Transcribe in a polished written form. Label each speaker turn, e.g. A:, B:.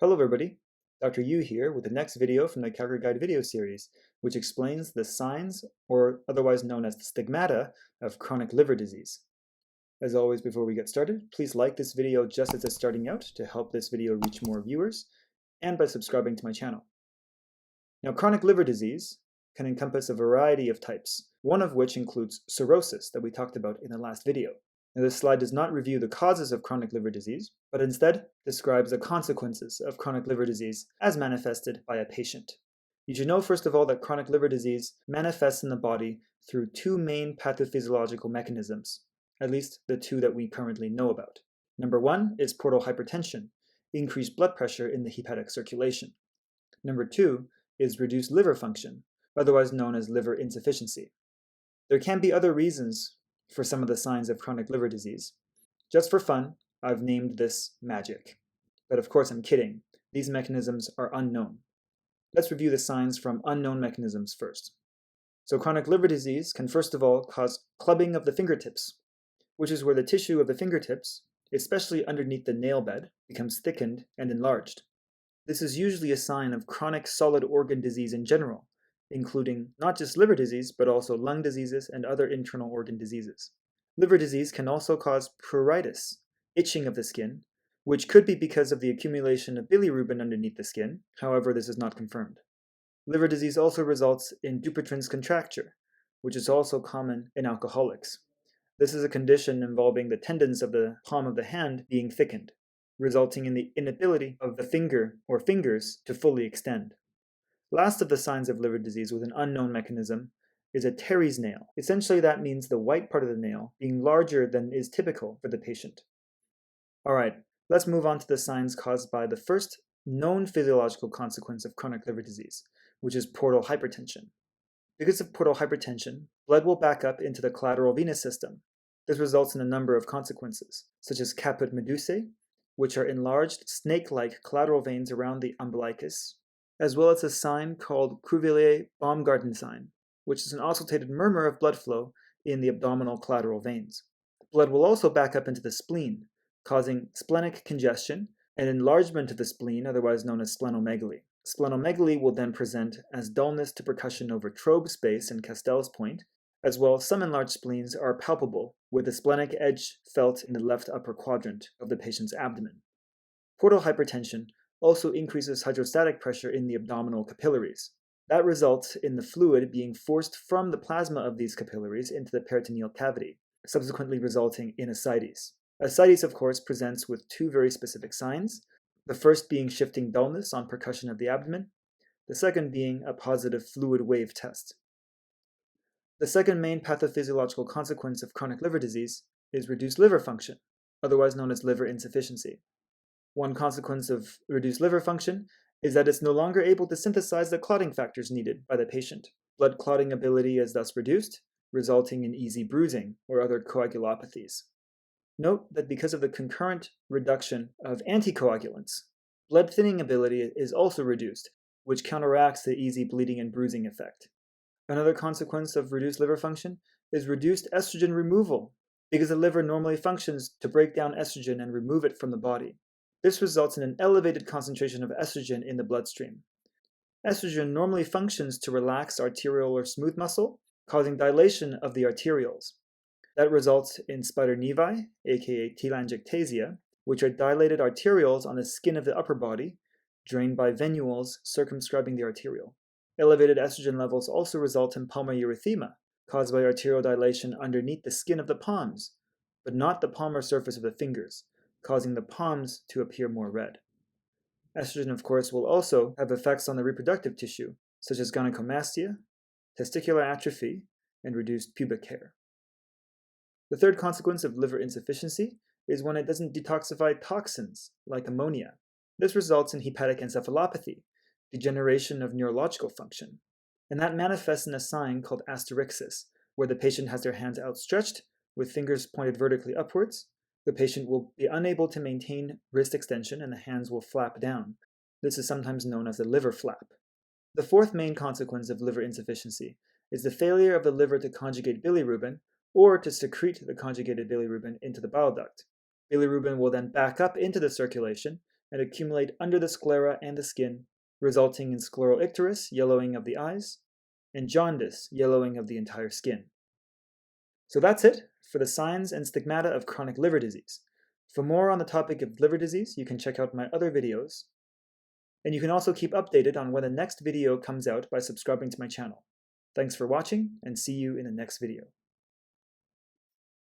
A: Hello everybody, Dr. Yu here with the next video from the Calgary Guide video series, which explains the signs, or otherwise known as the stigmata, of chronic liver disease. As always, before we get started, please like this video just as it's starting out to help this video reach more viewers, and by subscribing to my channel. Now, chronic liver disease can encompass a variety of types, one of which includes cirrhosis that we talked about in the last video. Now, this slide does not review the causes of chronic liver disease, but instead describes the consequences of chronic liver disease as manifested by a patient. You should know, first of all, that chronic liver disease manifests in the body through two main pathophysiological mechanisms, at least the two that we currently know about. Number one is portal hypertension, increased blood pressure in the hepatic circulation. Number two is reduced liver function, otherwise known as liver insufficiency. There can be other reasons for some of the signs of chronic liver disease. Just for fun, I've named this magic. But of course I'm kidding. These mechanisms are unknown. Let's review the signs from unknown mechanisms first. So chronic liver disease can first of all cause clubbing of the fingertips, which is where the tissue of the fingertips, especially underneath the nail bed, becomes thickened and enlarged. This is usually a sign of chronic solid organ disease in general, including not just liver disease, but also lung diseases and other internal organ diseases. Liver disease can also cause pruritus, itching of the skin, which could be because of the accumulation of bilirubin underneath the skin. However, this is not confirmed. Liver disease also results in Dupuytren's contracture, which is also common in alcoholics. This is a condition involving the tendons of the palm of the hand being thickened, resulting in the inability of the finger or fingers to fully extend. Last of the signs of liver disease with an unknown mechanism is a Terry's nail. Essentially, that means the white part of the nail being larger than is typical for the patient. All right, let's move on to the signs caused by the first known physiological consequence of chronic liver disease, which is portal hypertension. Because of portal hypertension, blood will back up into the collateral venous system. This results in a number of consequences, such as caput medusae, which are enlarged snake-like collateral veins around the umbilicus, as well as a sign called Cuvillier-Baumgarten sign, which is an auscultated murmur of blood flow in the abdominal collateral veins. Blood will also back up into the spleen, causing splenic congestion and enlargement of the spleen, otherwise known as splenomegaly. Splenomegaly will then present as dullness to percussion over Trobe space and Castell's point, as well as some enlarged spleens are palpable, with the splenic edge felt in the left upper quadrant of the patient's abdomen. Portal hypertension also increases hydrostatic pressure in the abdominal capillaries. That results in the fluid being forced from the plasma of these capillaries into the peritoneal cavity, subsequently resulting in ascites. Ascites, of course, presents with two very specific signs, the first being shifting dullness on percussion of the abdomen, the second being a positive fluid wave test. The second main pathophysiological consequence of chronic liver disease is reduced liver function, otherwise known as liver insufficiency. One consequence of reduced liver function is that it's no longer able to synthesize the clotting factors needed by the patient. Blood clotting ability is thus reduced, resulting in easy bruising or other coagulopathies. Note that because of the concurrent reduction of anticoagulants, blood thinning ability is also reduced, which counteracts the easy bleeding and bruising effect. Another consequence of reduced liver function is reduced estrogen removal, because the liver normally functions to break down estrogen and remove it from the body. This results in an elevated concentration of estrogen in the bloodstream. Estrogen normally functions to relax arterial or smooth muscle, causing dilation of the arterioles. That results in spider nevi, aka telangiectasia, which are dilated arterioles on the skin of the upper body, drained by venules circumscribing the arteriole. Elevated estrogen levels also result in palmoerythema, caused by arterial dilation underneath the skin of the palms, but not the palmar surface of the fingers, causing the palms to appear more red. Estrogen, of course, will also have effects on the reproductive tissue, such as gynecomastia, testicular atrophy, and reduced pubic hair. The third consequence of liver insufficiency is when it doesn't detoxify toxins, like ammonia. This results in hepatic encephalopathy, degeneration of neurological function, and that manifests in a sign called asterixis, where the patient has their hands outstretched with fingers pointed vertically upwards. The patient will be unable to maintain wrist extension and the hands will flap down. This is sometimes known as the liver flap. The fourth main consequence of liver insufficiency is the failure of the liver to conjugate bilirubin or to secrete the conjugated bilirubin into the bile duct. Bilirubin will then back up into the circulation and accumulate under the sclera and the skin, resulting in scleral icterus, yellowing of the eyes, and jaundice, yellowing of the entire skin. So that's it for the signs and stigmata of chronic liver disease. For more on the topic of liver disease, you can check out my other videos. And you can also keep updated on when the next video comes out by subscribing to my channel. Thanks for watching, and see you in the next video.